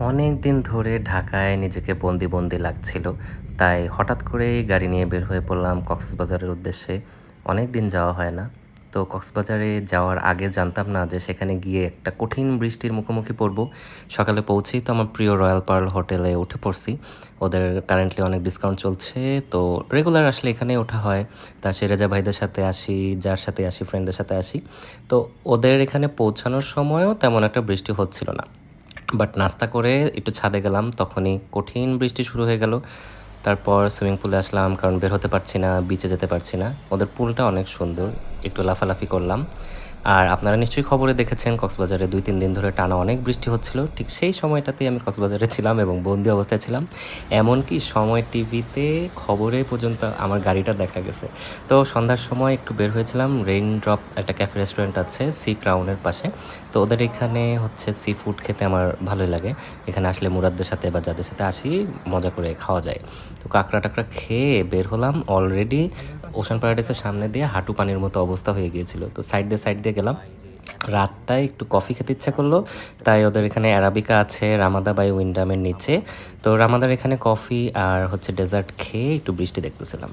অনেক দিন ধরে ঢাকায় নিজেকে বন্দি, বন্দি লাগছিল। তাই হঠাৎ করেই গাড়ি নিয়ে বের হয়ে পড়লাম কক্সবাজারের উদ্দেশ্যে। অনেকদিন যাওয়া হয় না। তো কক্সবাজারে যাওয়ার আগে জানতাম না যে সেখানে গিয়ে একটা কঠিন বৃষ্টির মুখোমুখি পড়ব। সকালে পৌঁছেই তো আমার প্রিয় রয়্যাল পার্ল হোটেলে উঠে পড়ছি। ওদের কারেন্টলি অনেক ডিসকাউন্ট চলছে। তো রেগুলার আসলে এখানেই ওঠা হয়। তা সিরাজা ভাইদের সাথে আসি, যার সাথে আসি, ফ্রেন্ডদের সাথে আসি। তো ওদের এখানে পৌঁছানোর সময়ও তেমন একটা বৃষ্টি হচ্ছিল না। বাট নাস্তা করে একটু ছাদে গেলাম, তখনই কঠিন বৃষ্টি শুরু হয়ে গেল। তারপর সুইমিং পুলে আসলাম, কারণ বের হতে পারছি না, বিচে যেতে পারছি না। ওদের পুলটা অনেক সুন্দর, একটু লাফালাফি করলাম। আর আপনারা নিশ্চয়ই খবরে দেখেছেন কক্সবাজারে ২-৩ দিন ধরে টানা অনেক বৃষ্টি হচ্ছিল। ঠিক সেই সময়টাতেই আমি কক্সবাজারে ছিলাম এবং বন্দি অবস্থায় ছিলাম। এমনকি সময় টিভিতে খবরে পর্যন্ত আমার গাড়িটা দেখা গেছে। তো সন্ধ্যার সময় একটু বের হয়েছিলাম, রেইন ড্রপ একটা ক্যাফে রেস্টুরেন্ট আছে সি ক্রাউনের পাশে। তো ওদের এখানে হচ্ছে সি ফুড খেতে আমার ভালোই লাগে। এখানে আসলে মুরাদদের সাথে বা যাদের সাথে আসি মজা করে খাওয়া যায়। তো কাঁকড়া টাকড়া খেয়ে বের হলাম। অলরেডি ওশান প্যারাডাইসের সামনে দিয়ে হাঁটু পানির মতো অবস্থা হয়ে গিয়েছিল। তো সাইড দিয়ে গেলাম। রাতটায় একটু কফি খেতে ইচ্ছা করলো। তাই ওদের এখানে অ্যারাবিকা আছে রামাদা বাই উইন্ডামের নিচে। তো রামাদার এখানে কফি আর হচ্ছে ডেজার্ট খেয়ে একটু বৃষ্টি দেখতেছিলাম।